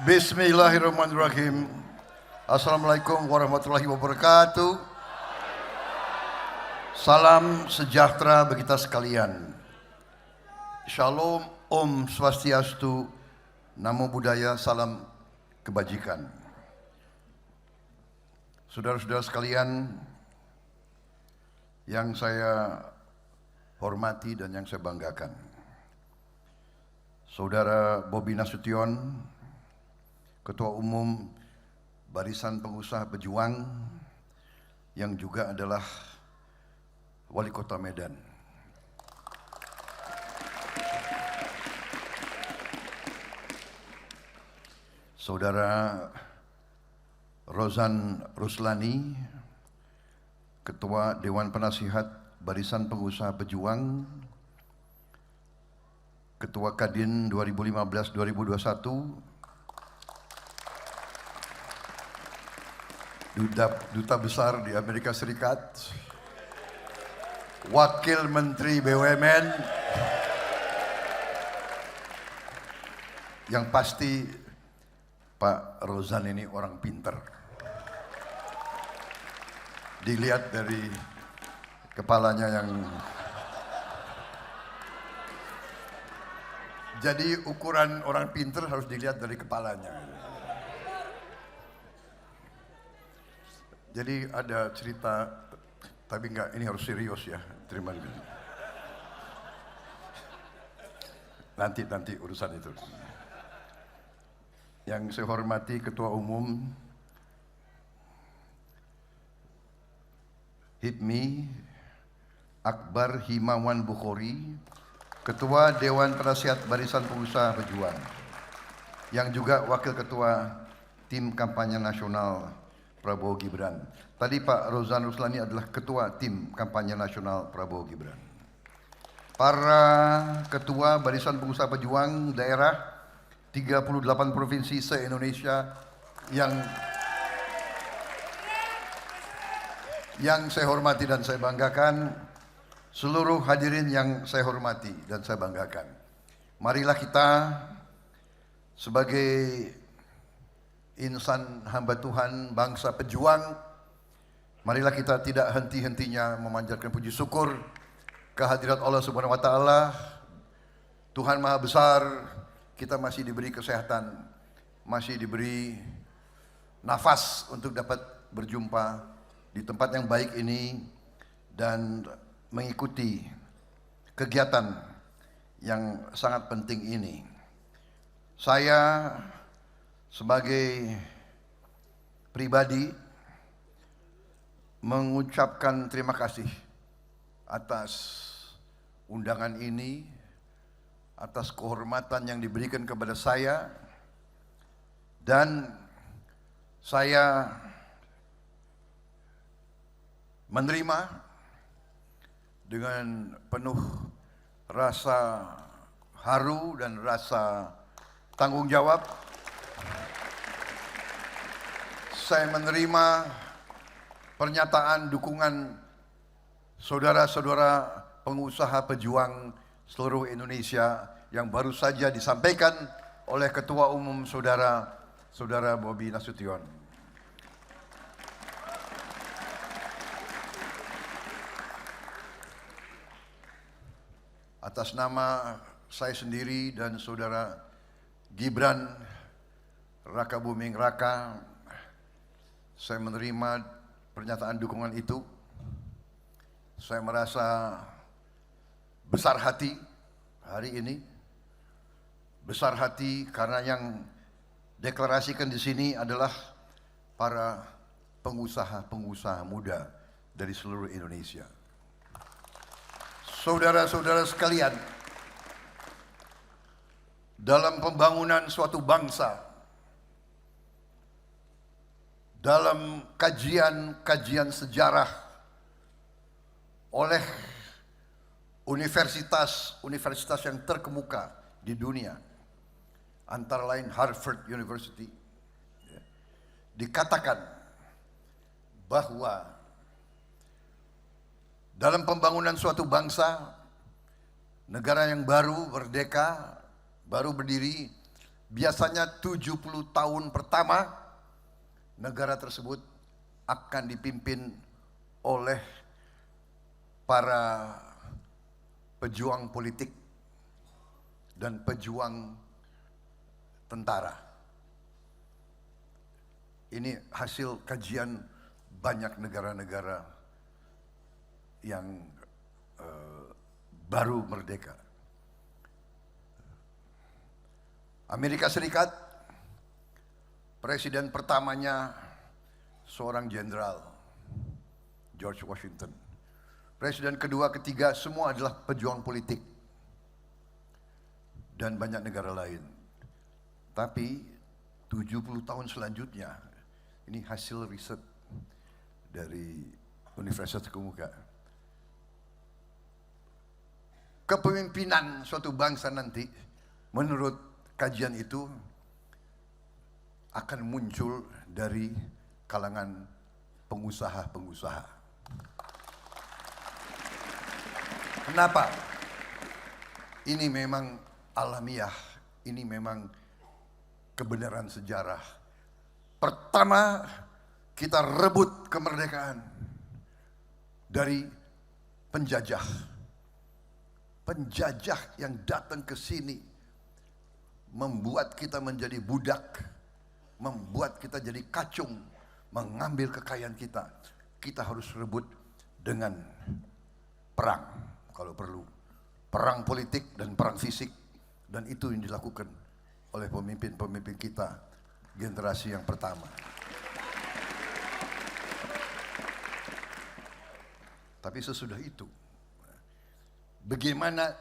Bismillahirrahmanirrahim. Assalamualaikum warahmatullahi wabarakatuh. Salam sejahtera bagi kita sekalian. Shalom, Om Swastiastu, Namo Buddhaya, salam kebajikan. Saudara-saudara sekalian yang saya hormati dan yang saya banggakan. Saudara Bobi Nasution, Ketua Umum Barisan Pengusaha Pejuang yang juga adalah Wali Kota Medan. Saudara Rozan Ruslani, Ketua Dewan Penasihat Barisan Pengusaha Pejuang, Ketua Kadin 2015-2021, Duta Besar di Amerika Serikat, Wakil Menteri BUMN, yang pasti Pak Rozan ini orang pinter. Dilihat dari kepalanya yang... Jadi ukuran orang pinter harus dilihat dari kepalanya. Jadi ada cerita, tapi enggak, ini harus serius ya, terima kasih. Nanti urusan itu. Yang saya hormati Ketua Umum HIPMI Akbar Himawan Bukhori, Ketua Dewan Penasihat Barisan Pengusaha Pejuang, yang juga Wakil Ketua Tim Kampanye Nasional Prabowo Gibran. Tadi Pak Rozan Ruslani adalah Ketua Tim Kampanye Nasional Prabowo Gibran. Para Ketua Barisan Pengusaha Pejuang daerah 38 provinsi se-Indonesia yang saya hormati dan saya banggakan, seluruh hadirin yang saya hormati dan saya banggakan. Marilah kita sebagai insan hamba Tuhan, bangsa pejuang, marilah kita tidak henti-hentinya memanjatkan puji syukur kehadirat Allah Subhanahu wa taala. Tuhan Maha Besar, kita masih diberi kesehatan, masih diberi nafas untuk dapat berjumpa di tempat yang baik ini dan mengikuti kegiatan yang sangat penting ini. Saya sebagai pribadi mengucapkan terima kasih atas undangan ini, atas kehormatan yang diberikan kepada saya, dan saya menerima dengan penuh rasa haru dan rasa tanggung jawab. Saya menerima pernyataan dukungan saudara-saudara pengusaha pejuang seluruh Indonesia yang baru saja disampaikan oleh Ketua Umum Saudara Bobi Nasution. Atas nama saya sendiri dan Saudara Gibran Rakabuming Raka, saya menerima pernyataan dukungan itu. Saya merasa besar hati hari ini. Besar hati karena yang deklarasikan di sini adalah para pengusaha-pengusaha muda dari seluruh Indonesia. Saudara-saudara sekalian, dalam pembangunan suatu bangsa, dalam kajian-kajian sejarah oleh universitas yang terkemuka di dunia, antara lain Harvard University, dikatakan bahwa dalam pembangunan suatu bangsa, negara yang baru merdeka, baru berdiri, biasanya 70 tahun pertama negara tersebut akan dipimpin oleh para pejuang politik dan pejuang tentara. Ini hasil kajian banyak negara-negara yang baru merdeka. Amerika Serikat, presiden pertamanya seorang jenderal, George Washington. Presiden kedua, ketiga, semua adalah pejuang politik. Dan banyak negara lain. Tapi 70 tahun selanjutnya, ini hasil riset dari Universitas Kemuka. Kepemimpinan suatu bangsa nanti, menurut kajian itu, akan muncul dari kalangan pengusaha-pengusaha. Kenapa? Ini memang alamiah, ini memang kebenaran sejarah. Pertama, kita rebut kemerdekaan dari penjajah. Penjajah yang datang ke sini membuat kita menjadi budak, membuat kita jadi kacung, mengambil kekayaan kita. Kita harus rebut dengan perang kalau perlu. Perang politik dan perang fisik. Dan itu yang dilakukan oleh pemimpin-pemimpin kita generasi yang pertama. Tapi sesudah itu, bagaimana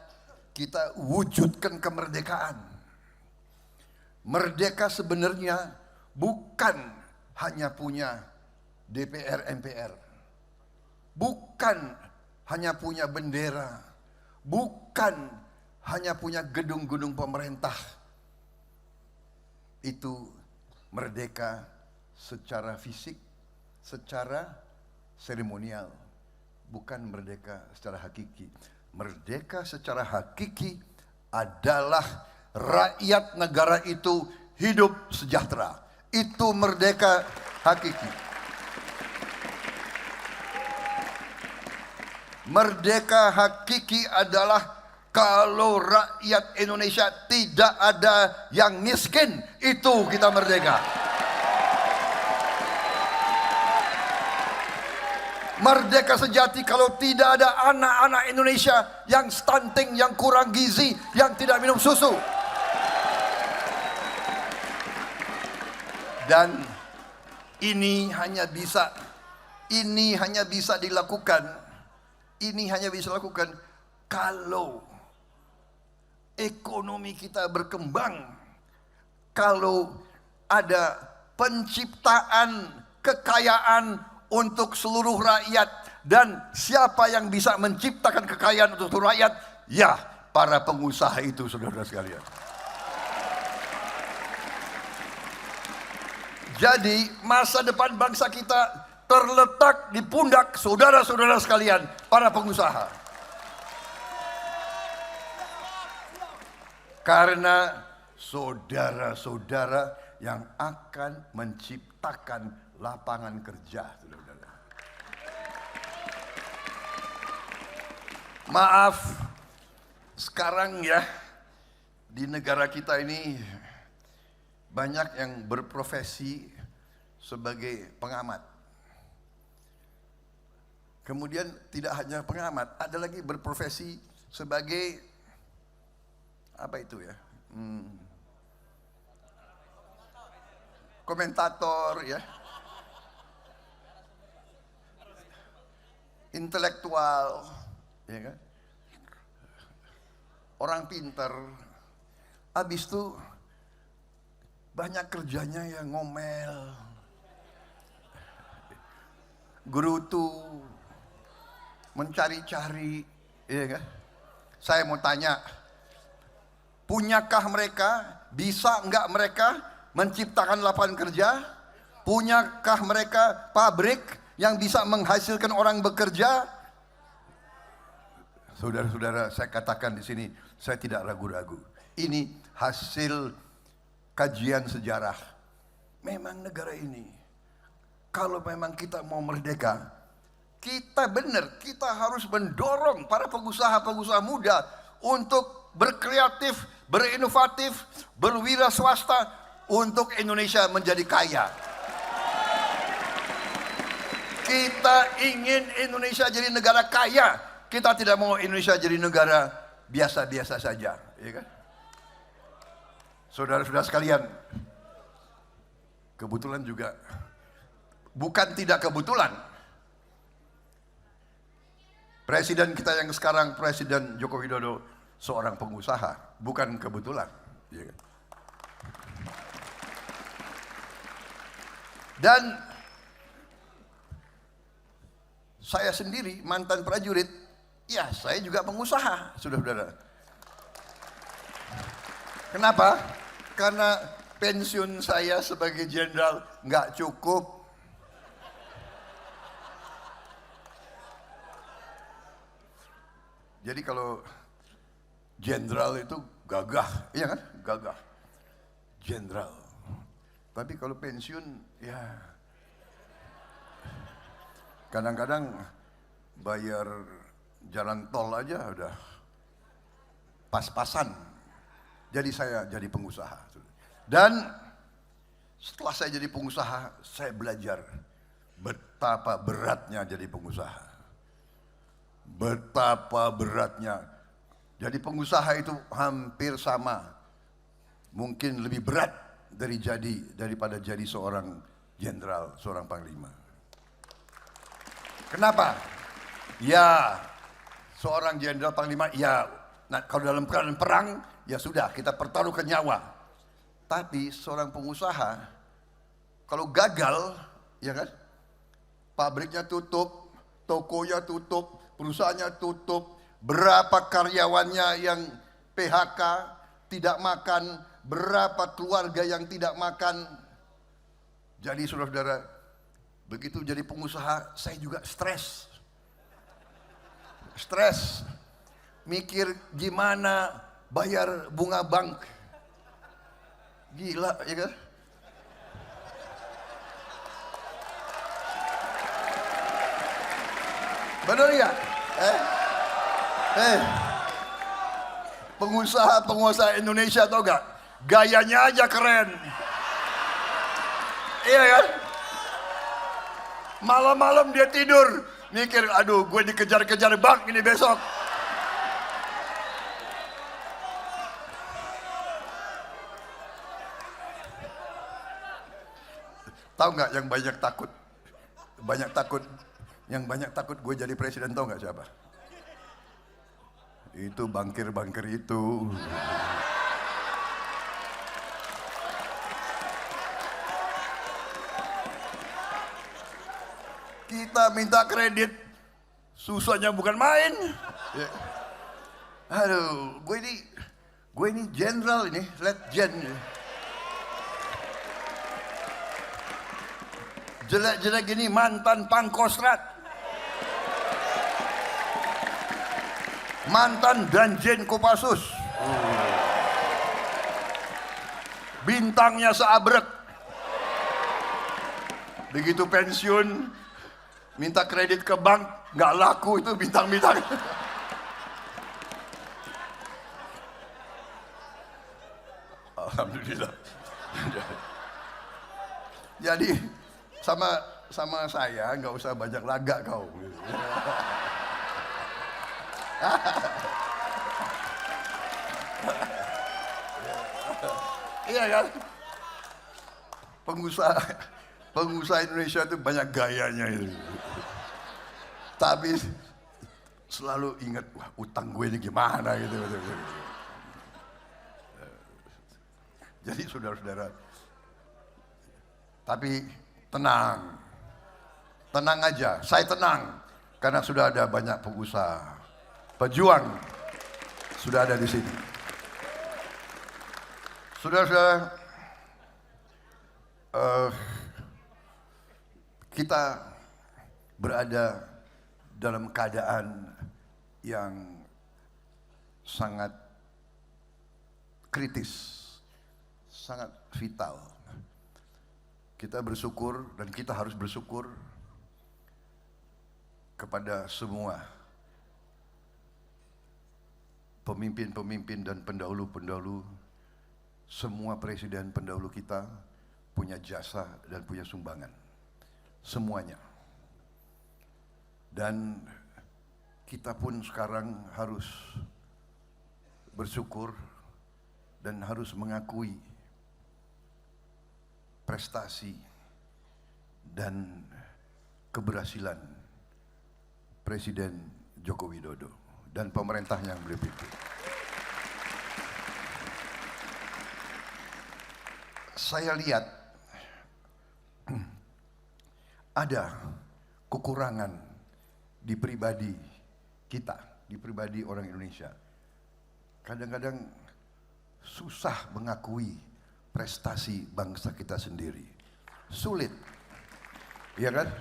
kita wujudkan kemerdekaan? Merdeka sebenarnya bukan hanya punya DPR MPR, bukan hanya punya bendera, bukan hanya punya gedung-gedung pemerintah. Itu merdeka secara fisik, secara seremonial, bukan merdeka secara hakiki. Merdeka secara hakiki adalah rakyat negara itu hidup sejahtera. Itu merdeka hakiki. Merdeka hakiki adalah kalau rakyat Indonesia tidak ada yang miskin, itu kita merdeka. Merdeka sejati kalau tidak ada anak-anak Indonesia yang stunting, yang kurang gizi, yang tidak minum susu. Dan ini hanya bisa dilakukan kalau ekonomi kita berkembang, kalau ada penciptaan kekayaan untuk seluruh rakyat. Dan siapa yang bisa menciptakan kekayaan untuk seluruh rakyat? Ya, para pengusaha itu, saudara sekalian. Jadi masa depan bangsa kita terletak di pundak saudara-saudara sekalian, para pengusaha. Karena saudara-saudara yang akan menciptakan lapangan kerja. Maaf, sekarang ya di negara kita ini banyak yang berprofesi sebagai pengamat. Kemudian tidak hanya pengamat, ada lagi berprofesi sebagai apa itu ya? Komentator ya. Intelektual, ya kan? Orang pintar. Habis itu banyak kerjanya yang ngomel, gerutu, mencari-cari, ya kan? Saya mau tanya, punyakah mereka, bisa enggak mereka menciptakan lapangan kerja? Punyakah mereka pabrik yang bisa menghasilkan orang bekerja? Saudara-saudara, saya katakan di sini, saya tidak ragu-ragu. Ini hasil kajian sejarah. Memang negara ini, kalau memang kita mau merdeka, kita harus mendorong para pengusaha-pengusaha muda untuk berkreatif, berinovatif, berwira swasta untuk Indonesia menjadi kaya. Kita ingin Indonesia jadi negara kaya. Kita tidak mau Indonesia jadi negara biasa-biasa saja, ya kan? Saudara-saudara sekalian, kebetulan juga, bukan tidak kebetulan, Presiden kita yang sekarang, Presiden Joko Widodo, seorang pengusaha, bukan kebetulan, ya kan? Dan saya sendiri mantan prajurit, ya saya juga pengusaha, saudara-saudara. Kenapa? Karena pensiun saya sebagai jenderal nggak cukup. Jadi kalau jenderal itu gagah, iya kan? Gagah. Jenderal. Tapi kalau pensiun, ya kadang-kadang bayar jalan tol aja udah pas-pasan. Jadi saya jadi pengusaha. Dan setelah saya jadi pengusaha, saya belajar betapa beratnya jadi pengusaha. Betapa beratnya. Jadi pengusaha itu hampir sama. Mungkin lebih berat daripada jadi seorang jenderal, seorang panglima. Kenapa? Ya, seorang jenderal panglima, ya, nah, kalau dalam keadaan perang, ya sudah, kita pertaruhkan nyawa. Tapi seorang pengusaha, kalau gagal, ya kan, pabriknya tutup, tokonya tutup, perusahaannya tutup, berapa karyawannya yang PHK, tidak makan, berapa keluarga yang tidak makan. Jadi saudara-saudara, begitu jadi pengusaha, saya juga stres. Mikir gimana bayar bunga bank. Gila, ya kan? Benar ya? Pengusaha Indonesia tau gak? Gayanya aja keren. Iya kan? Malam-malam dia tidur, mikir, aduh gue dikejar-kejar bank ini besok. Tahu nggak yang banyak takut? Yang banyak takut gue jadi presiden, tahu nggak siapa? Itu bankir-bankir itu. Kita minta kredit, susahnya bukan main. Ya. Aduh, gue ini jenderal ini, letjen. Jelek-jelek gini mantan Pangkostrat, mantan Danjen Kopassus, bintangnya seabrek. Begitu pensiun, minta kredit ke bank, nggak laku itu bintang-bintang. Alhamdulillah. Jadi sama saya nggak usah banyak lagak kau. Iya kan? Pengusaha Indonesia itu banyak gayanya itu. Tapi selalu ingat, wah utang gue ini gimana gitu. Jadi saudara-saudara, tapi tenang aja, saya tenang karena sudah ada banyak pengusaha, pejuang sudah ada di sini. Saudara-saudara, kita berada dalam keadaan yang sangat kritis, sangat vital. Kita bersyukur dan kita harus bersyukur kepada semua pemimpin-pemimpin dan pendahulu-pendahulu, semua presiden pendahulu kita punya jasa dan punya sumbangan. Semuanya. Dan kita pun sekarang harus bersyukur dan harus mengakui prestasi dan keberhasilan Presiden Joko Widodo dan pemerintah yang beliau pimpin. Saya lihat ada kekurangan di pribadi kita, di pribadi orang Indonesia. Kadang-kadang susah mengakui prestasi bangsa kita sendiri. Sulit, ya kan?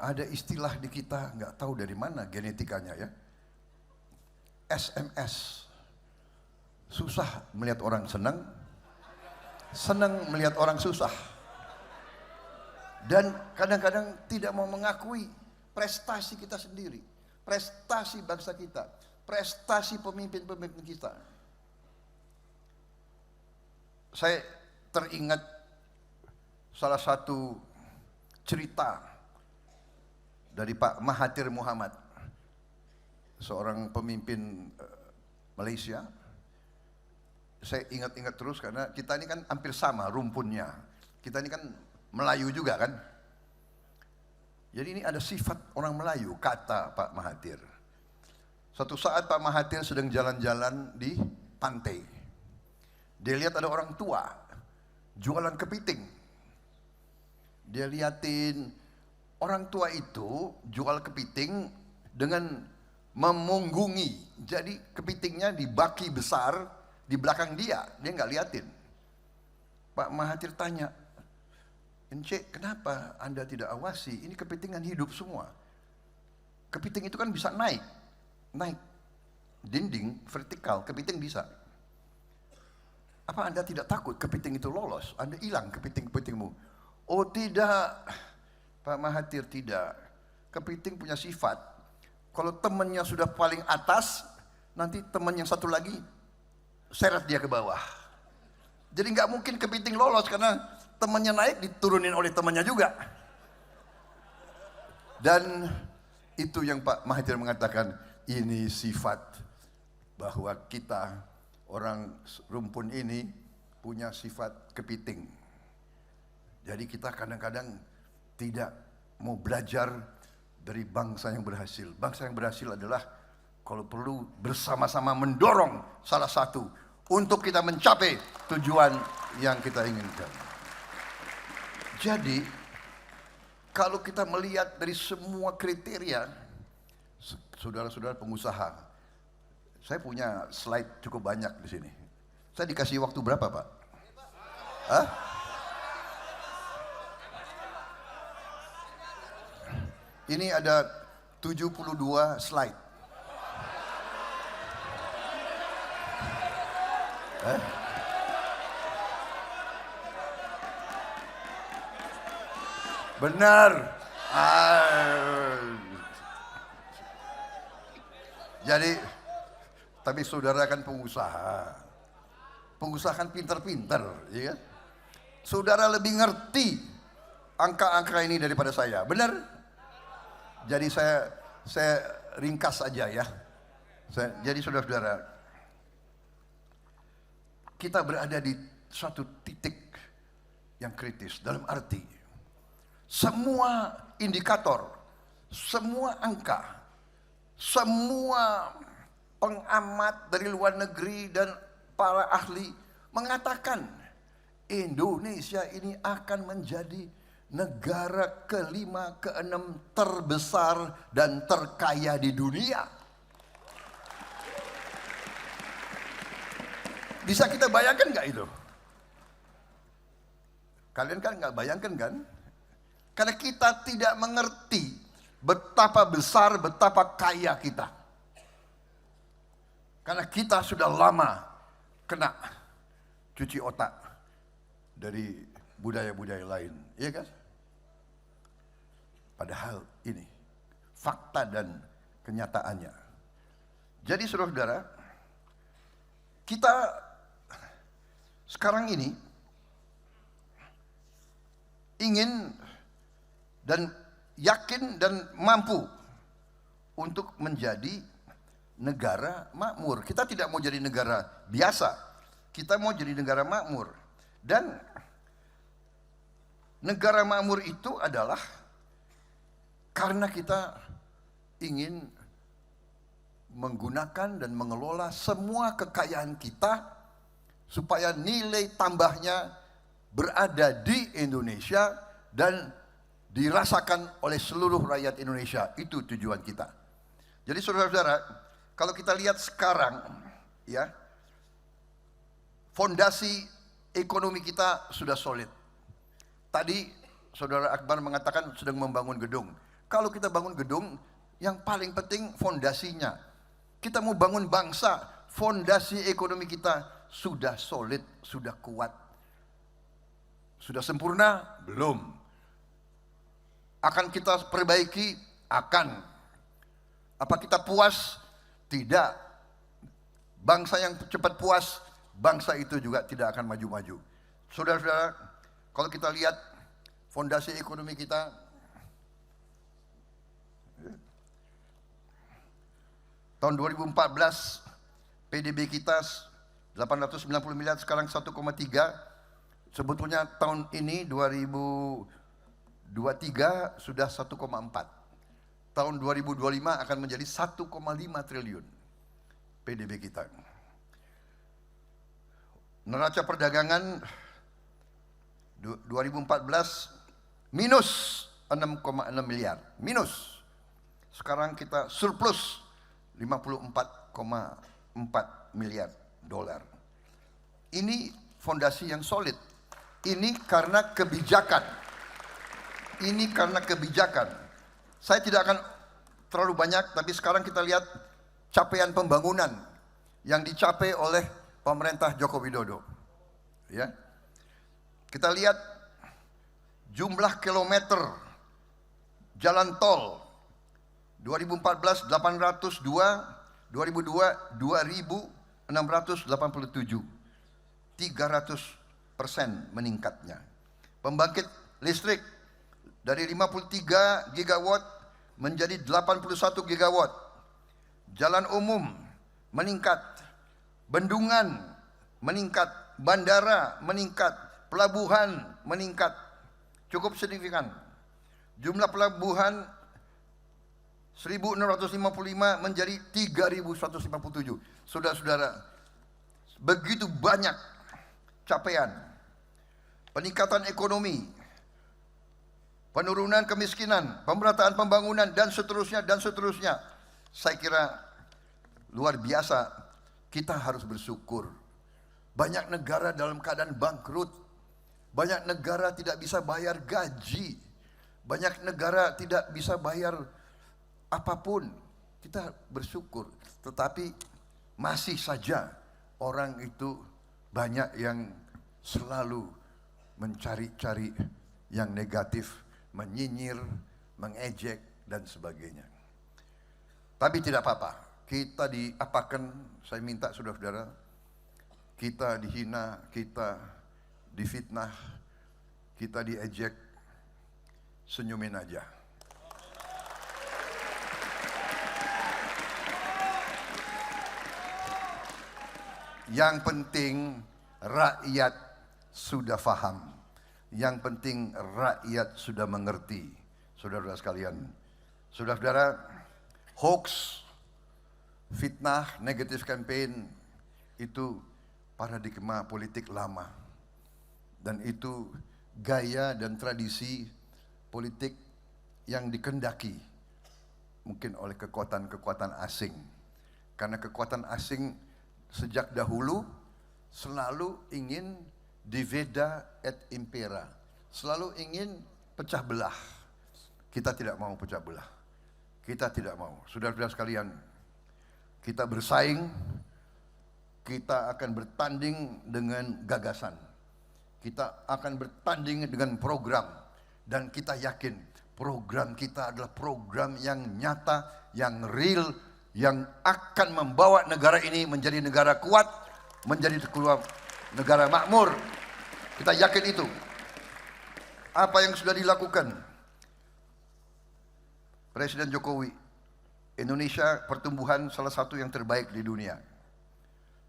Ada istilah di kita, nggak tahu dari mana genetikanya ya. SMS. Susah melihat orang senang, senang melihat orang susah. Dan kadang-kadang tidak mau mengakui prestasi kita sendiri, prestasi bangsa kita, prestasi pemimpin-pemimpin kita. Saya teringat salah satu cerita dari Pak Mahathir Mohamad, seorang pemimpin Malaysia. Saya ingat-ingat terus karena kita ini kan hampir sama rumpunnya. Kita ini kan Melayu juga kan. Jadi ini ada sifat orang Melayu, kata Pak Mahathir. Suatu saat Pak Mahathir sedang jalan-jalan di pantai. Dia lihat ada orang tua jualan kepiting. Dia liatin orang tua itu jual kepiting dengan memunggungi. Jadi kepitingnya di baki besar di belakang dia nggak liatin. Pak Mahathir tanya, "Encik, kenapa Anda tidak awasi? Ini kepiting kan hidup semua. Kepiting itu kan bisa naik dinding vertikal, kepiting bisa. Apa Anda tidak takut kepiting itu lolos? Anda hilang kepiting-kepitingmu." "Oh tidak, Pak Mahathir, tidak. Kepiting punya sifat. Kalau temannya sudah paling atas, nanti teman yang satu lagi seret dia ke bawah. Jadi nggak mungkin kepiting lolos karena temannya naik diturunin oleh temannya juga." Dan itu yang Pak Mahathir mengatakan, ini sifat bahwa kita orang rumpun ini punya sifat kepiting. Jadi kita kadang-kadang tidak mau belajar dari bangsa yang berhasil. Bangsa yang berhasil adalah kalau perlu bersama-sama mendorong salah satu untuk kita mencapai tujuan yang kita inginkan. Jadi kalau kita melihat dari semua kriteria, saudara-saudara pengusaha, saya punya slide cukup banyak di sini. Saya dikasih waktu berapa, Pak? Hah? Ini ada 72 slide. Benar. Jadi, tapi saudara kan pengusaha. Pengusaha kan pinter-pinter, ya kan? Saudara lebih ngerti angka-angka ini daripada saya, benar? Jadi saya ringkas saja ya. Jadi saudara-saudara, kita berada di suatu titik yang kritis dalam arti semua indikator, semua angka, semua pengamat dari luar negeri dan para ahli mengatakan Indonesia ini akan menjadi negara kelima, keenam terbesar dan terkaya di dunia. Bisa kita bayangkan nggak itu? Kalian kan nggak bayangkan kan? Karena kita tidak mengerti betapa besar, betapa kaya kita. Karena kita sudah lama kena cuci otak dari budaya-budaya lain, iya kan? Padahal ini fakta dan kenyataannya. Jadi saudara-saudara, kita sekarang ini ingin dan yakin dan mampu untuk menjadi negara makmur. Kita tidak mau jadi negara biasa, kita mau jadi negara makmur. Dan negara makmur itu adalah karena kita ingin menggunakan dan mengelola semua kekayaan kita supaya nilai tambahnya berada di Indonesia dan dirasakan oleh seluruh rakyat Indonesia. Itu tujuan kita. Jadi saudara-saudara, kalau kita lihat sekarang ya, fondasi ekonomi kita sudah solid. Tadi Saudara Akbar mengatakan sedang membangun gedung. Kalau kita bangun gedung, yang paling penting fondasinya. Kita mau bangun bangsa, fondasi ekonomi kita sudah solid, sudah kuat. Sudah sempurna? Belum. Akan kita perbaiki? Akan. Apa kita puas? Tidak. Bangsa yang cepat puas, bangsa itu juga tidak akan maju-maju. Saudara-saudara, kalau kita lihat fondasi ekonomi kita, tahun 2014 PDB kita 890 miliar, sekarang 1,3. Sebetulnya tahun ini 2023 sudah 1,4. Tahun 2025 akan menjadi 1,5 triliun PDB kita. Neraca perdagangan 2014 minus 6,6 miliar, minus. Sekarang kita surplus 54,4 miliar dolar. Ini fondasi yang solid. Ini karena kebijakan. Ini karena kebijakan. Saya tidak akan terlalu banyak, tapi sekarang kita lihat capaian pembangunan yang dicapai oleh pemerintah Joko Widodo. Ya. Kita lihat jumlah kilometer jalan tol 2014 802, 2002 2687, 300% meningkatnya. Pembangkit listrik dari 53 gigawatt menjadi 81 gigawatt. Jalan umum meningkat, bendungan meningkat, bandara meningkat, pelabuhan meningkat cukup signifikan. Jumlah pelabuhan 1.655 menjadi 3.157. Saudara-saudara, begitu banyak capaian. Peningkatan ekonomi, penurunan kemiskinan, pemerataan pembangunan, dan seterusnya, dan seterusnya. Saya kira luar biasa. Kita harus bersyukur. Banyak negara dalam keadaan bangkrut. Banyak negara tidak bisa bayar gaji. Banyak negara tidak bisa bayar apapun. Kita bersyukur. Tetapi masih saja orang itu banyak yang selalu mencari-cari yang negatif, menyinyir, mengejek, dan sebagainya. Tapi tidak apa-apa. Kita diapakan, saya minta saudara-saudara, kita dihina, kita difitnah, kita diejek, senyumin aja. Yang penting rakyat sudah paham. Yang penting rakyat sudah mengerti. Saudara-saudara sekalian, saudara-saudara, hoax, fitnah, negative campaign itu paradigma politik lama. Dan itu gaya dan tradisi politik yang dikendaki mungkin oleh kekuatan-kekuatan asing. Karena kekuatan asing sejak dahulu selalu ingin divida et impera, selalu ingin pecah belah. Kita tidak mau pecah belah. Kita tidak mau. Saudara-saudara sekalian, kita bersaing, kita akan bertanding dengan gagasan. kita akan bertanding dengan program, dan kita yakin program kita adalah program yang nyata, yang real, yang akan membawa negara ini menjadi negara kuat, menjadi negara makmur. Kita yakin itu. Apa yang sudah dilakukan Presiden Jokowi, Indonesia pertumbuhan salah satu yang terbaik di dunia,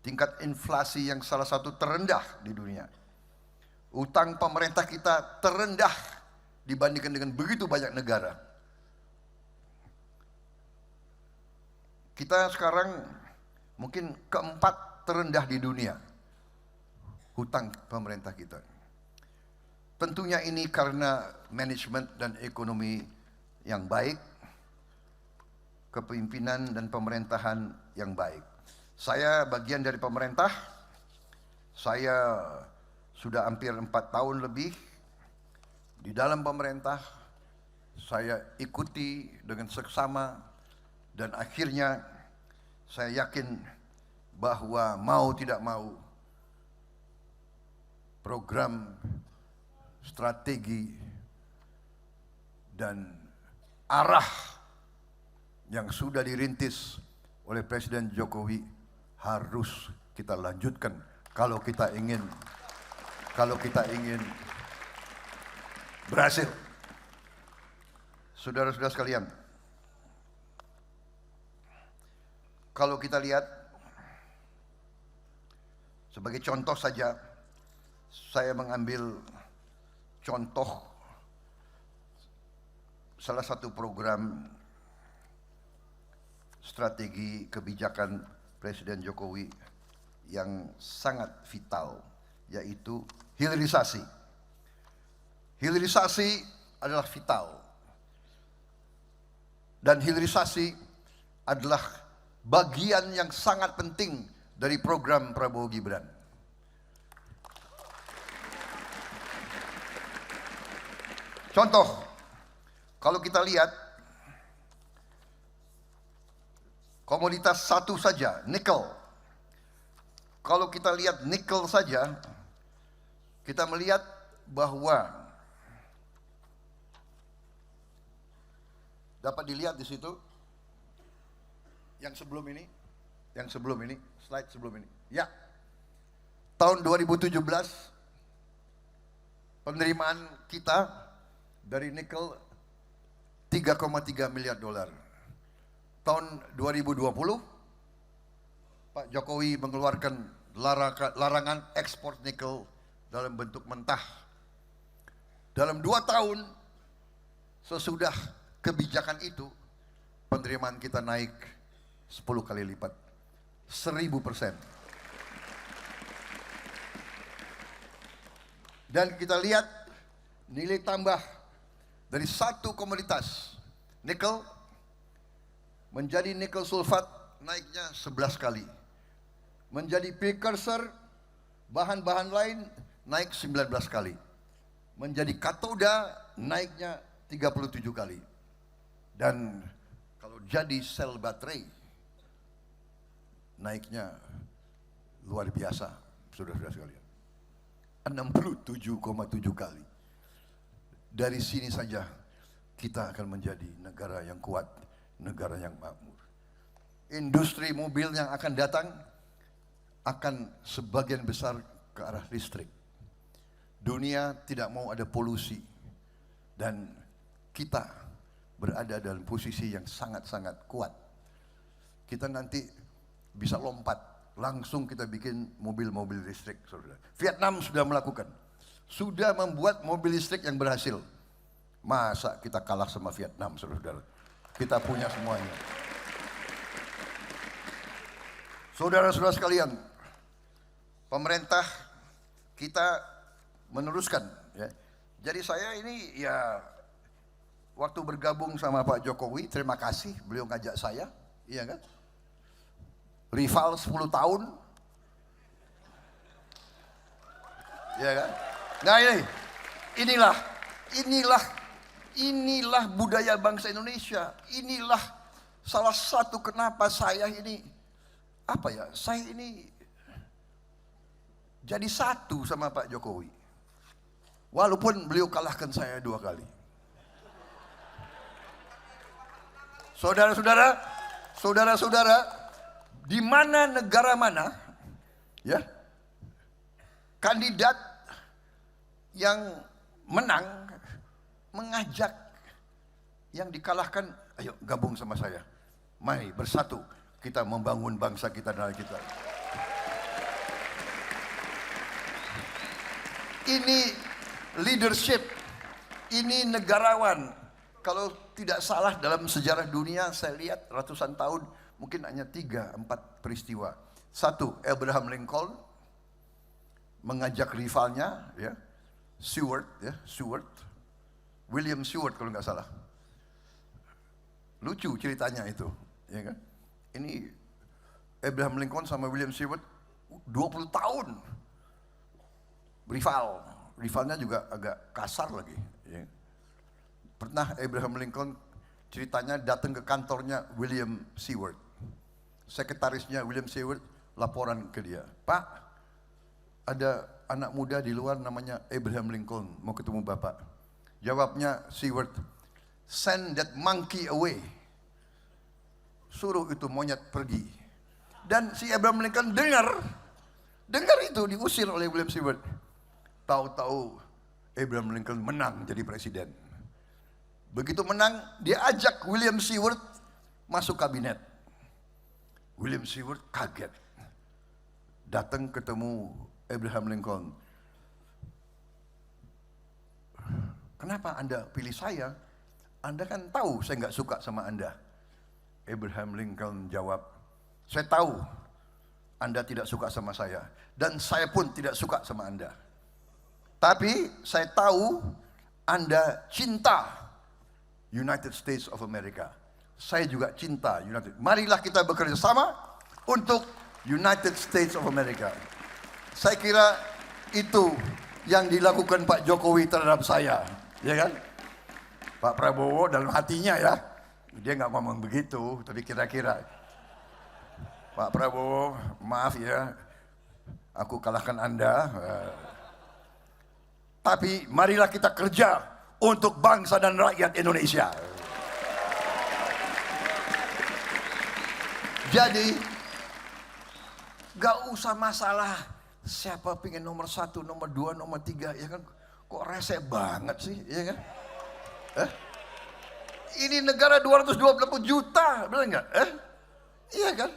tingkat inflasi yang salah satu terendah di dunia, utang pemerintah kita terendah dibandingkan dengan begitu banyak negara. Kita sekarang mungkin keempat terendah di dunia hutang pemerintah kita. Tentunya ini karena manajemen dan ekonomi yang baik, kepemimpinan dan pemerintahan yang baik. Saya bagian dari pemerintah, saya sudah hampir 4 tahun lebih di dalam pemerintah. Saya ikuti dengan seksama, dan akhirnya saya yakin bahwa mau tidak mau program, strategi, dan arah yang sudah dirintis oleh Presiden Jokowi harus kita lanjutkan kalau kita ingin berhasil. Saudara-saudara sekalian, kalau kita lihat sebagai contoh saja, saya mengambil contoh salah satu program strategi kebijakan Presiden Jokowi yang sangat vital, yaitu hilirisasi. Hilirisasi adalah vital, dan hilirisasi adalah bagian yang sangat penting dari program Prabowo Gibran. Contoh, kalau kita lihat komoditas satu saja, nikel. Kalau kita lihat nikel saja, kita melihat bahwa dapat dilihat di situ yang sebelum ini, slide sebelum ini. Ya. Tahun 2017 penerimaan kita dari nikel 3,3 miliar dolar. Tahun 2020 Pak Jokowi mengeluarkan larangan ekspor nikel dalam bentuk mentah. Dalam 2 tahun sesudah kebijakan itu, penerimaan kita naik 10 kali lipat, 1000%. Dan kita lihat nilai tambah dari satu komoditas nikel menjadi nikel sulfat naiknya 11 kali. Menjadi precursor bahan-bahan lain naik 19 kali. Menjadi katoda naiknya 37 kali. Dan kalau jadi sel baterai naiknya luar biasa, saudara-saudara sekalian. 67,7 kali. Dari sini saja kita akan menjadi negara yang kuat, negara yang makmur. Industri mobil yang akan datang akan sebagian besar ke arah listrik. Dunia tidak mau ada polusi, dan kita berada dalam posisi yang sangat-sangat kuat. Kita nanti bisa lompat, langsung kita bikin mobil-mobil listrik, saudara. Vietnam sudah melakukan, sudah membuat mobil listrik yang berhasil. Masa kita kalah sama Vietnam, saudara? Kita punya semuanya. Saudara-saudara sekalian, pemerintah kita meneruskan, ya. Jadi saya ini ya waktu bergabung sama Pak Jokowi, terima kasih beliau ngajak saya, iya kan? Rival 10 tahun, iya kan? Nah inilah budaya bangsa Indonesia. Inilah salah satu kenapa saya ini saya ini jadi satu sama Pak Jokowi. Walaupun beliau kalahkan saya 2 kali. Saudara-saudara, di mana negara mana ya kandidat yang menang mengajak yang dikalahkan, ayo gabung sama saya, mari bersatu kita membangun bangsa kita dan kita. Ini leadership, ini negarawan. Kalau tidak salah dalam sejarah dunia saya lihat ratusan tahun mungkin hanya 3-4 peristiwa. 1, Abraham Lincoln mengajak rivalnya ya, Seward, William Seward kalau nggak salah. Lucu ceritanya itu, ya kan? Ini Abraham Lincoln sama William Seward 20 tahun rivalnya juga agak kasar lagi. Ya. Pernah Abraham Lincoln ceritanya datang ke kantornya William Seward, sekretarisnya William Seward laporan ke dia, Pak, ada anak muda di luar namanya Abraham Lincoln mau ketemu Bapak. Jawabnya Seward, send that monkey away, suruh itu monyet pergi. Dan si Abraham Lincoln dengar itu, diusir oleh William Seward. Tahu-tahu Abraham Lincoln menang jadi presiden. Begitu menang, dia ajak William Seward masuk kabinet. William Seward kaget. Datang ketemu Abraham Lincoln. Kenapa Anda pilih saya? Anda kan tahu saya nggak suka sama Anda. Abraham Lincoln jawab, saya tahu Anda tidak suka sama saya. Dan saya pun tidak suka sama Anda. Tapi saya tahu Anda cinta United States of America. Saya juga cinta United. Marilah kita bekerja sama untuk United States of America. Saya kira itu yang dilakukan Pak Jokowi terhadap saya, ya kan? Pak Prabowo dalam hatinya ya, dia nggak ngomong begitu, tapi kira-kira Pak Prabowo, maaf ya, aku kalahkan Anda. Tapi marilah kita kerja untuk bangsa dan rakyat Indonesia. Jadi gak usah masalah siapa pingin nomor 1, nomor 2, nomor 3, ya kan? Kok rese banget sih, ya kan? Ini negara 220 juta, benar nggak? Iya kan?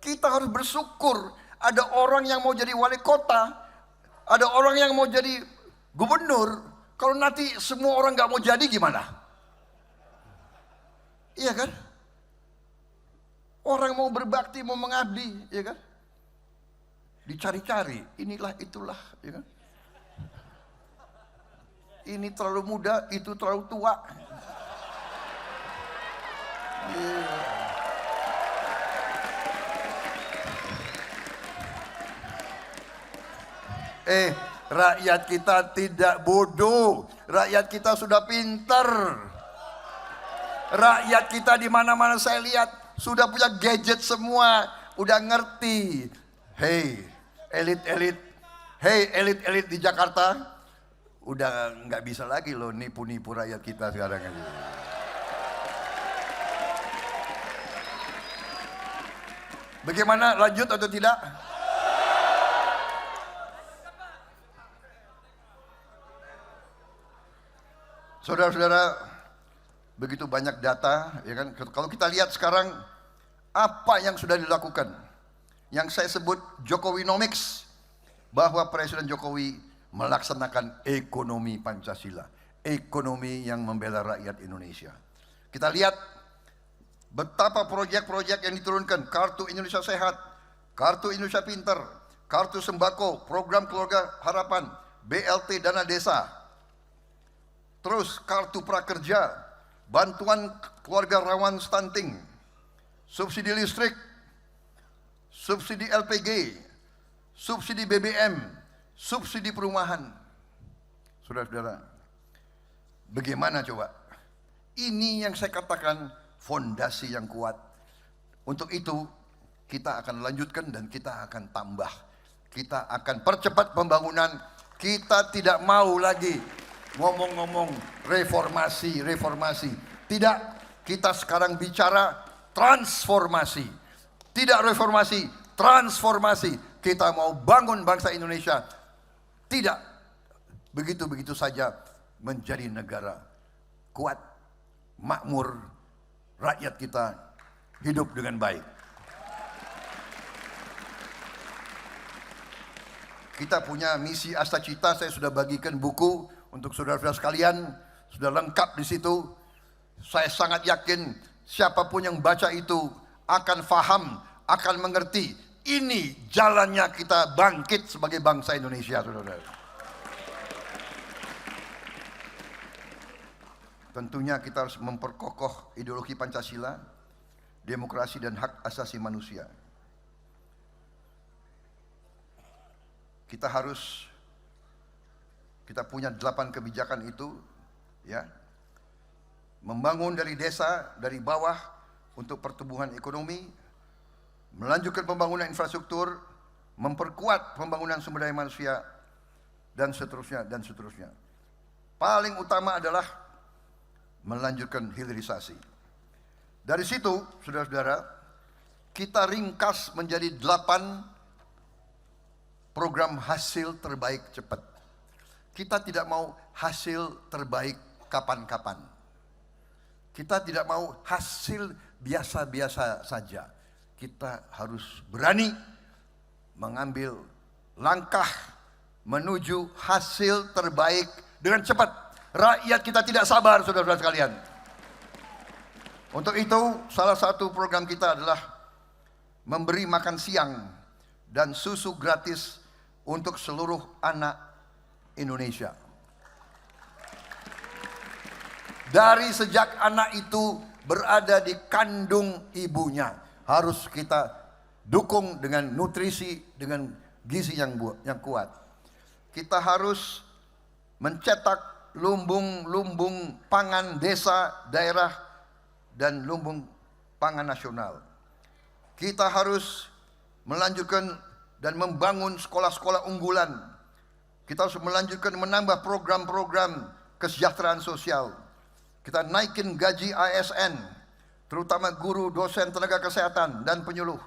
Kita harus bersyukur ada orang yang mau jadi wali kota, ada orang yang mau jadi gubernur. Kalau nanti semua orang nggak mau jadi gimana? Iya kan? Orang mau berbakti, mau mengabdi, ya kan? Dicari-cari, inilah itulah, ya kan? Ini terlalu muda, itu terlalu tua. Rakyat kita tidak bodoh, rakyat kita sudah pintar. Rakyat kita di mana-mana saya lihat sudah punya gadget semua, udah ngerti. Hei, elit-elit di Jakarta, udah nggak bisa lagi loh nipu-nipu rakyat kita sekarang ini. Bagaimana, lanjut atau tidak? Saudara-saudara, begitu banyak data, ya kan? Kalau kita lihat sekarang apa yang sudah dilakukan, yang saya sebut Jokowinomics, bahwa Presiden Jokowi melaksanakan ekonomi Pancasila, ekonomi yang membela rakyat Indonesia. Kita lihat betapa proyek-proyek yang diturunkan, Kartu Indonesia Sehat, Kartu Indonesia Pintar, Kartu Sembako, Program Keluarga Harapan, BLT Dana Desa, terus Kartu Prakerja, bantuan keluarga rawan stunting, subsidi listrik, subsidi LPG, subsidi BBM, subsidi perumahan. Saudara-saudara, bagaimana coba? Ini yang saya katakan fondasi yang kuat. Untuk itu kita akan lanjutkan dan kita akan tambah. Kita akan percepat pembangunan. Kita tidak mau lagi ngomong-ngomong reformasi. Tidak, kita sekarang bicara transformasi. Tidak reformasi, transformasi. Kita mau bangun bangsa Indonesia. Tidak begitu-begitu saja menjadi negara kuat, makmur, rakyat kita hidup dengan baik. Kita punya misi asa cita, saya sudah bagikan buku untuk saudara-saudara sekalian, sudah lengkap di situ. Saya sangat yakin siapapun yang baca itu akan faham, akan mengerti. Ini jalannya kita bangkit sebagai bangsa Indonesia, saudara-saudara. Tentunya kita harus memperkokoh ideologi Pancasila, demokrasi dan hak asasi manusia. Kita punya 8 kebijakan itu, ya, membangun dari desa, dari bawah untuk pertumbuhan ekonomi, melanjutkan pembangunan infrastruktur, memperkuat pembangunan sumber daya manusia, dan seterusnya. Paling utama adalah melanjutkan hilirisasi. Dari situ, saudara-saudara, kita ringkas menjadi 8 program hasil terbaik cepat. Kita tidak mau hasil terbaik kapan-kapan. Kita tidak mau hasil biasa-biasa saja. Kita harus berani mengambil langkah menuju hasil terbaik dengan cepat. Rakyat kita tidak sabar, saudara-saudara sekalian. Untuk itu, salah satu program kita adalah memberi makan siang dan susu gratis untuk seluruh anak Indonesia. Dari sejak anak itu berada di kandung ibunya, harus kita dukung dengan nutrisi, dengan gizi yang kuat. Kita harus mencetak lumbung-lumbung pangan desa, daerah, dan lumbung pangan nasional. Kita harus melanjutkan dan membangun sekolah-sekolah unggulan. Kita harus melanjutkan menambah program-program kesejahteraan sosial. Kita naikin gaji ASN, terutama guru, dosen, tenaga kesehatan, dan penyuluh,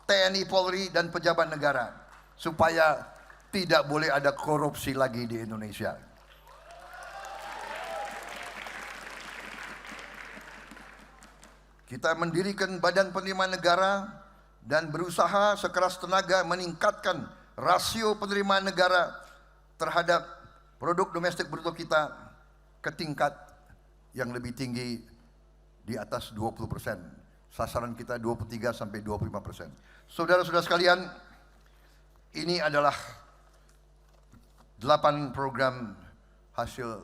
TNI, Polri, dan pejabat negara, supaya tidak boleh ada korupsi lagi di Indonesia. Kita mendirikan badan penerimaan negara dan berusaha sekeras tenaga meningkatkan rasio penerimaan negara terhadap produk domestik bruto kita ke tingkat yang lebih tinggi, di atas 20%. Sasaran kita 23-25%. Saudara-saudara sekalian, ini adalah 8 program hasil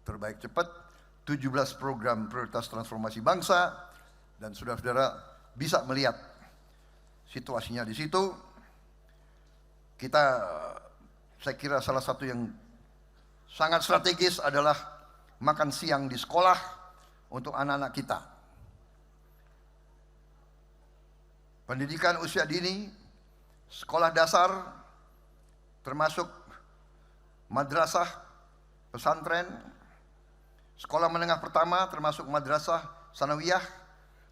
terbaik cepat, 17 program prioritas transformasi bangsa, dan saudara-saudara bisa melihat situasinya di situ. Saya kira salah satu yang sangat strategis adalah makan siang di sekolah untuk anak-anak kita. Pendidikan usia dini, sekolah dasar, termasuk madrasah, pesantren, sekolah menengah pertama termasuk madrasah sanawiyah,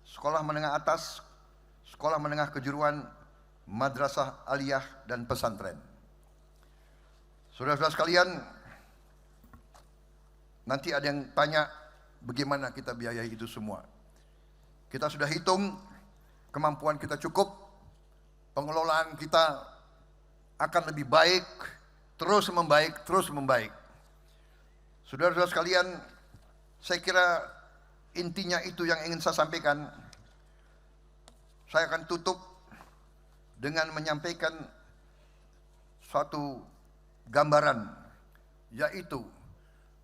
sekolah menengah atas, sekolah menengah kejuruan, madrasah aliyah, dan pesantren. Saudara-saudara sekalian, nanti ada yang tanya bagaimana kita biayai itu semua. Kita sudah hitung, kemampuan kita cukup, pengelolaan kita akan lebih baik, terus membaik. Saudara-saudara sekalian, saya kira intinya itu yang ingin saya sampaikan. Saya akan tutup dengan menyampaikan suatu gambaran, yaitu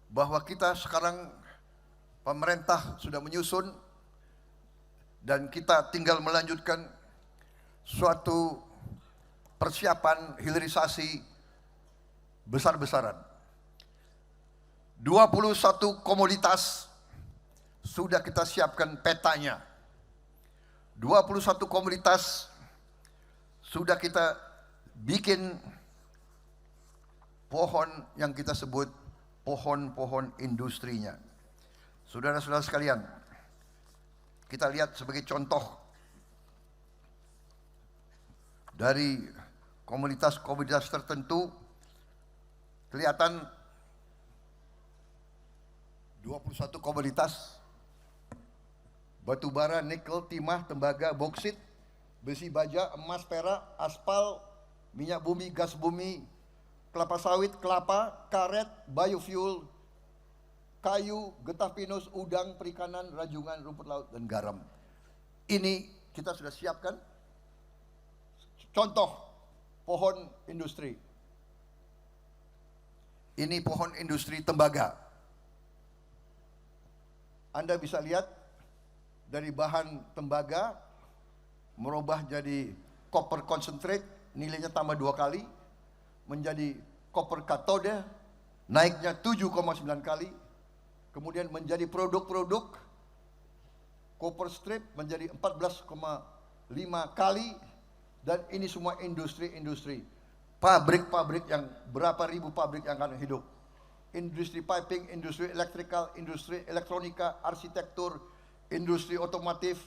bahwa kita sekarang, pemerintah sudah menyusun dan kita tinggal melanjutkan suatu persiapan hilirisasi besar-besaran. 21 komoditas sudah kita siapkan petanya. 21 komoditas sudah kita bikin pohon yang kita sebut pohon-pohon industrinya. Saudara-saudara sekalian, kita lihat sebagai contoh dari komunitas-komunitas tertentu, kelihatan 21 komoditas: batu bara, nikel, timah, tembaga, boksit, besi baja, emas, perak, aspal, minyak bumi, gas bumi, kelapa sawit, kelapa, karet, biofuel, kayu, getah pinus, udang, perikanan, rajungan, rumput laut, dan garam. Ini kita sudah siapkan contoh pohon industri. Ini pohon industri tembaga. Anda bisa lihat dari bahan tembaga merubah jadi copper concentrate, nilainya tambah 2 kali, menjadi copper cathode, naiknya 7,9 kali, kemudian menjadi produk-produk copper strip menjadi 14,5 kali, dan ini semua industri-industri, pabrik-pabrik yang berapa ribu pabrik yang akan hidup. Industri piping, industri electrical, industri elektronika, arsitektur, industri otomotif,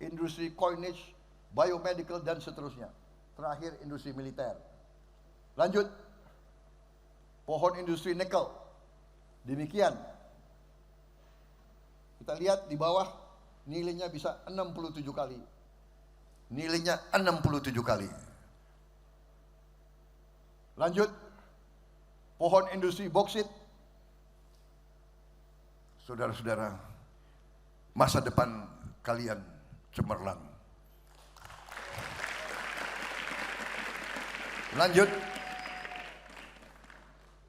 industri coinage, biomedical, dan seterusnya. Terakhir industri militer. Lanjut, pohon industri nikel. Demikian. Kita lihat di bawah, nilainya bisa 67 kali. Nilainya 67 kali. Lanjut, pohon industri boksit. Saudara-saudara, masa depan kalian cemerlang. Lanjut,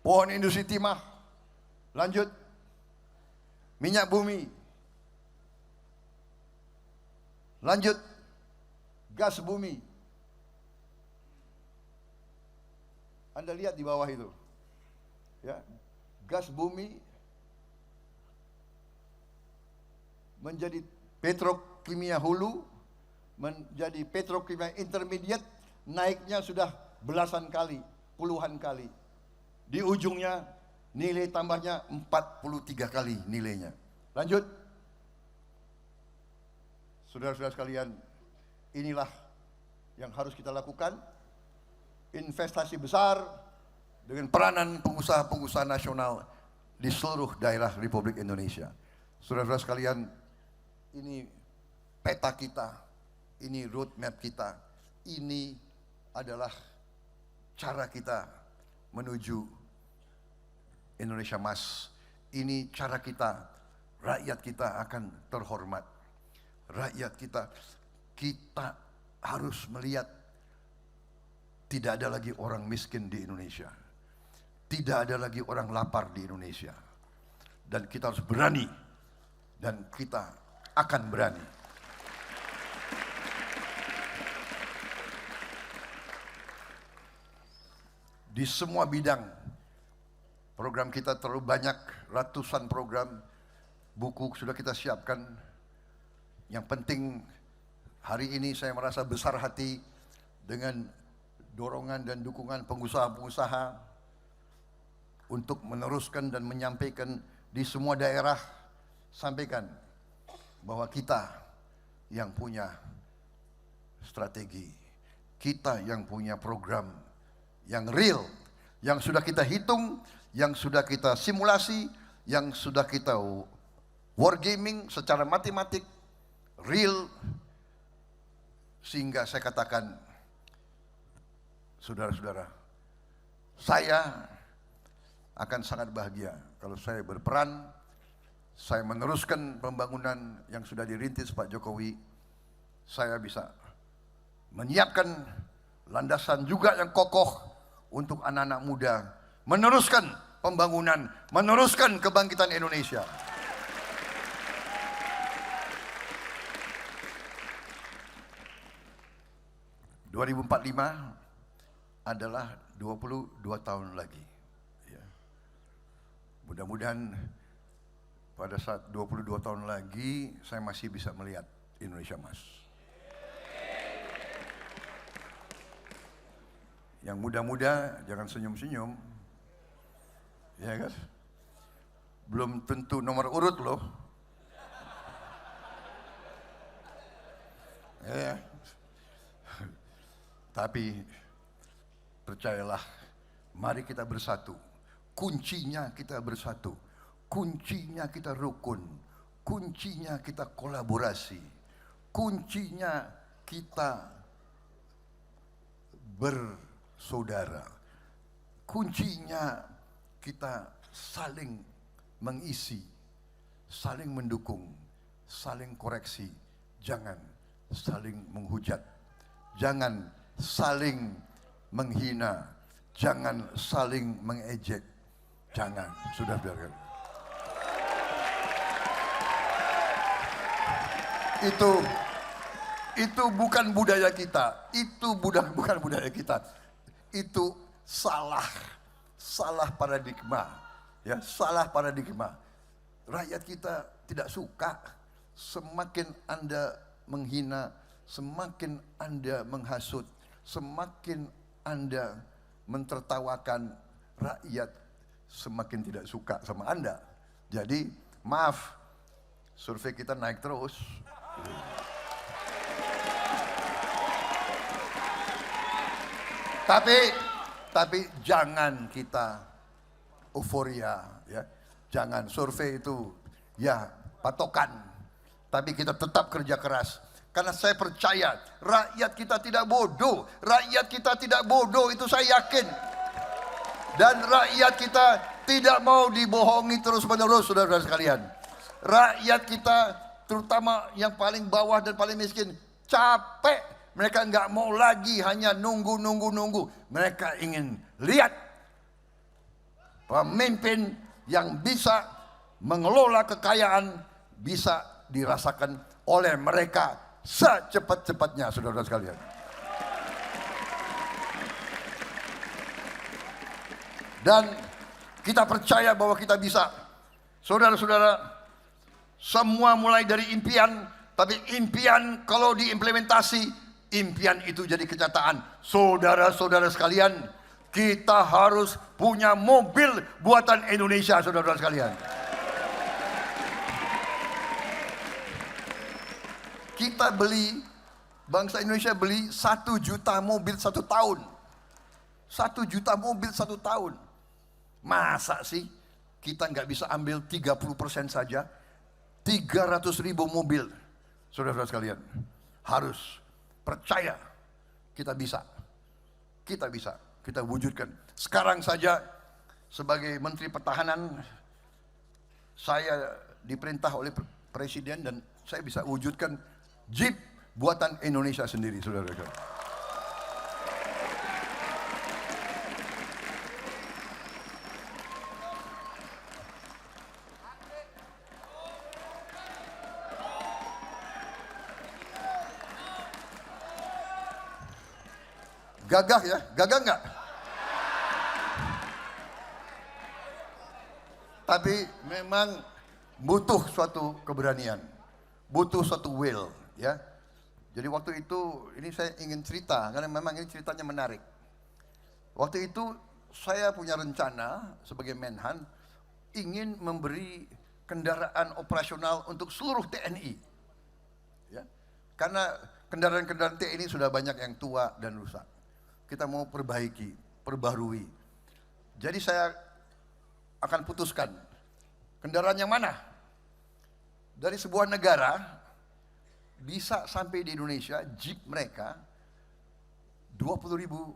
pohon industri timah. Lanjut, minyak bumi. Lanjut, gas bumi. Anda lihat di bawah itu, ya, gas bumi menjadi petrokimia hulu, menjadi petrokimia intermediate, naiknya sudah belasan kali, puluhan kali. Di ujungnya nilai tambahnya 43 kali nilainya. Lanjut, saudara-saudara sekalian, inilah yang harus kita lakukan. Investasi besar dengan peranan pengusaha-pengusaha nasional di seluruh daerah Republik Indonesia. Saudara-saudara sekalian, ini peta kita, ini roadmap kita, ini adalah cara kita menuju Indonesia Emas. Ini cara kita, rakyat kita akan terhormat. Rakyat kita harus melihat tidak ada lagi orang miskin di Indonesia. Tidak ada lagi orang lapar di Indonesia. Dan kita harus berani, dan kita akan berani. Di semua bidang, program kita terlalu banyak, ratusan program, buku sudah kita siapkan. Yang penting hari ini saya merasa besar hati dengan dorongan dan dukungan pengusaha-pengusaha untuk meneruskan dan menyampaikan di semua daerah. Sampaikan bahwa kita yang punya strategi, kita yang punya program yang real, yang sudah kita hitung, yang sudah kita simulasi, yang sudah kita wargaming secara matematik, real. Sehingga saya katakan, saudara-saudara, saya akan sangat bahagia kalau saya berperan, saya meneruskan pembangunan yang sudah dirintis Pak Jokowi. Saya bisa menyiapkan landasan juga yang kokoh untuk anak-anak muda meneruskan pembangunan, meneruskan kebangkitan Indonesia. (2045) adalah 22 tahun lagi. Ya. Mudah-mudahan pada saat 22 tahun lagi saya masih bisa melihat Indonesia Emas. Yang muda-muda jangan senyum-senyum, ya kan? belum tentu nomor urut loh. Ya. Tapi percayalah, mari kita bersatu. Kuncinya kita bersatu. Kuncinya kita rukun. Kuncinya kita kolaborasi. Kuncinya kita bersaudara. Kuncinya kita saling mengisi, saling mendukung, saling koreksi. Jangan saling menghujat. Jangan saling menghina. Jangan saling mengejek. Jangan, sudah biarkan. Itu bukan budaya kita. Itu bukan budaya kita. Itu salah paradigma. Ya, salah paradigma. Rakyat kita tidak suka. Semakin Anda menghina, semakin Anda menghasut, semakin Anda mentertawakan, rakyat semakin tidak suka sama Anda. Jadi maaf, survei kita naik terus. Tapi jangan kita euforia, ya. Jangan, survei itu ya patokan. Tapi kita tetap kerja keras. Karena saya percaya rakyat kita tidak bodoh. Rakyat kita tidak bodoh, itu saya yakin. Dan rakyat kita tidak mau dibohongi terus-menerus, saudara-saudara sekalian. Rakyat kita, terutama yang paling bawah dan paling miskin, capek. Mereka nggak mau lagi hanya nunggu. Mereka ingin lihat pemimpin yang bisa mengelola kekayaan, bisa dirasakan oleh mereka secepat-cepatnya, saudara-saudara sekalian. Dan kita percaya bahwa kita bisa. Saudara-saudara, semua mulai dari impian, tapi impian kalau diimplementasi, impian itu jadi kenyataan. Saudara-saudara sekalian, kita harus punya mobil buatan Indonesia, saudara-saudara sekalian. Kita beli, bangsa Indonesia beli 1 juta mobil 1 tahun. 1 juta mobil 1 tahun. Masa sih kita nggak bisa ambil 30% saja? 300.000 mobil. Saudara-saudara sekalian, harus percaya kita bisa. Kita bisa, kita wujudkan. Sekarang saja sebagai Menteri Pertahanan, saya diperintah oleh Presiden dan saya bisa wujudkan Jeep buatan Indonesia sendiri, saudara-saudara. Gagah ya, gagah nggak? Tapi memang butuh suatu keberanian, butuh suatu will, ya. Jadi waktu itu, ini saya ingin cerita, karena memang ini ceritanya menarik. Waktu itu saya punya rencana sebagai Menhan, ingin memberi kendaraan operasional untuk seluruh TNI. Ya. Karena kendaraan-kendaraan TNI sudah banyak yang tua dan rusak. Kita mau perbaiki, perbarui. Jadi saya akan putuskan kendaraan yang mana dari sebuah negara bisa sampai di Indonesia, Jeep mereka $20.000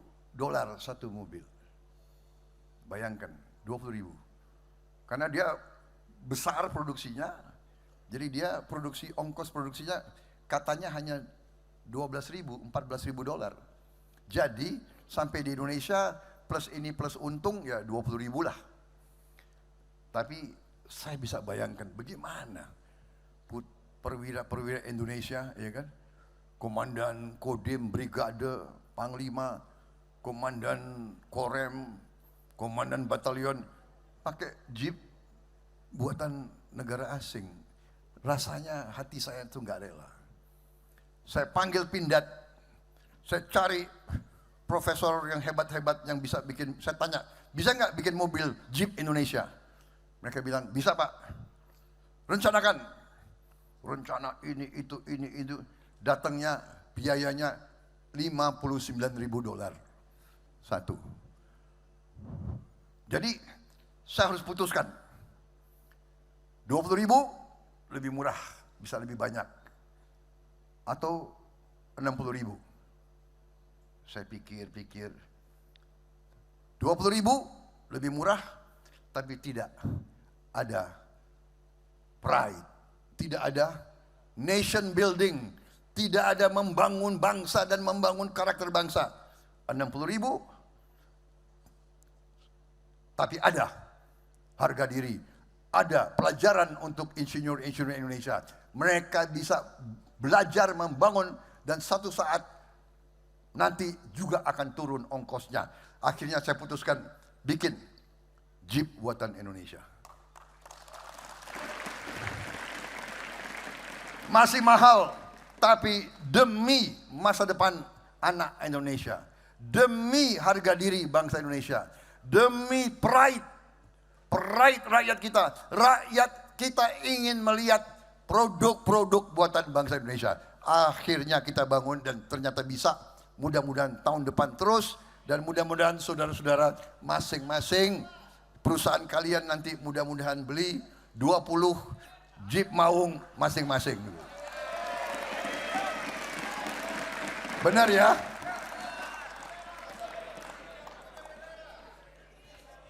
satu mobil. Bayangkan, 20.000. Karena dia besar produksinya, jadi dia ongkos produksinya katanya hanya $12.000, $14.000. Jadi sampai di Indonesia plus ini plus untung ya 20.000 lah. Tapi saya bisa bayangkan bagaimana perwira-perwira Indonesia, ya kan? Komandan Kodim, Brigade, Panglima, Komandan Korem, Komandan Batalion pakai Jeep buatan negara asing. Rasanya hati saya itu nggak rela. Saya panggil Pindad, saya cari profesor yang hebat-hebat yang bisa bikin, saya tanya, bisa nggak bikin mobil Jeep Indonesia? Mereka bilang, bisa Pak, rencanakan. Rencana ini, itu. Datangnya, biayanya $59.000. Satu. Jadi, saya harus putuskan. 20.000 lebih murah, bisa lebih banyak. Atau 60.000. Saya pikir-pikir. 20.000 lebih murah, tapi tidak ada pride, tidak ada nation building, tidak ada membangun bangsa dan membangun karakter bangsa. 60.000, tapi ada harga diri, ada pelajaran untuk insinyur-insinyur Indonesia. Mereka bisa belajar membangun dan satu saat nanti juga akan turun ongkosnya. Akhirnya saya putuskan bikin Jeep buatan Indonesia. Masih mahal, tapi demi masa depan anak Indonesia, demi harga diri bangsa Indonesia, demi pride rakyat kita ingin melihat produk-produk buatan bangsa Indonesia. Akhirnya kita bangun dan ternyata bisa. Mudah-mudahan tahun depan terus, dan mudah-mudahan saudara-saudara masing-masing perusahaan kalian nanti mudah-mudahan beli 20 Jeep Maung masing-masing. Benar ya?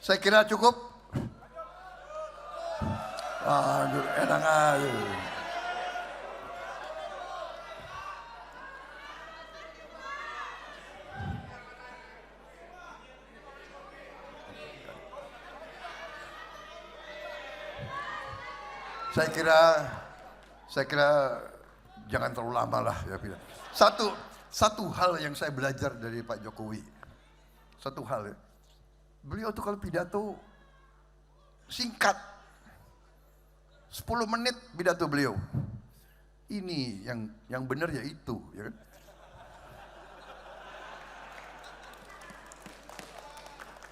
Saya kira cukup. Aduh, enak aja. Saya kira jangan terlalu lama lah ya. Satu hal yang saya belajar dari Pak Jokowi. Satu hal ya. Beliau tuh kalau pidato singkat. 10 menit pidato beliau. Ini yang benar ya itu, ya kan?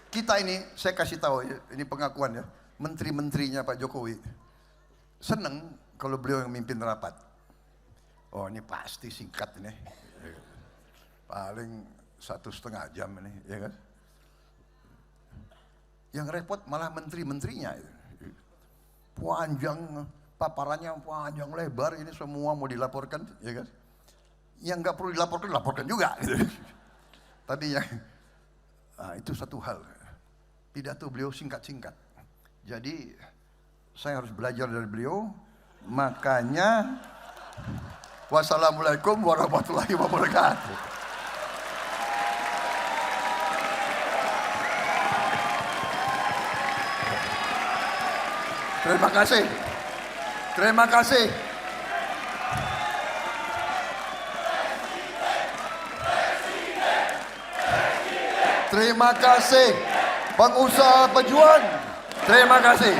Kita ini, saya kasih tahu ya, ini pengakuan ya, menteri-menterinya Pak Jokowi seneng kalau beliau yang mimpin rapat. Oh ini pasti singkat ini, paling 1,5 jam ini, ya kan? Yang repot malah menteri-menterinya, panjang paparannya, panjang lebar, ini semua mau dilaporkan, ya kan? Yang nggak perlu dilaporkan, laporkan juga, gitu. Tapi yang itu satu hal, pidato beliau singkat-singkat. Jadi saya harus belajar dari beliau. Makanya wassalamualaikum warahmatullahi wabarakatuh. Terima kasih. Terima kasih. Terima kasih pengusaha pejuang. Terima kasih.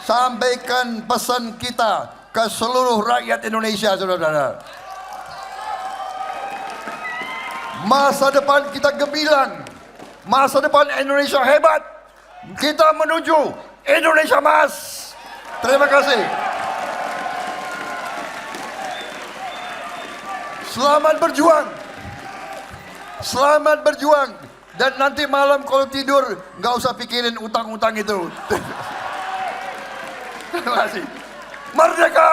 Sampaikan pesan kita ke seluruh rakyat Indonesia, saudara-saudara. Masa depan kita gemilang. Masa depan Indonesia hebat. Kita menuju Indonesia Emas. Terima kasih. Selamat berjuang. Selamat berjuang. Dan nanti malam kalau tidur nggak usah pikirin utang-utang itu. Terima kasih. Merdeka!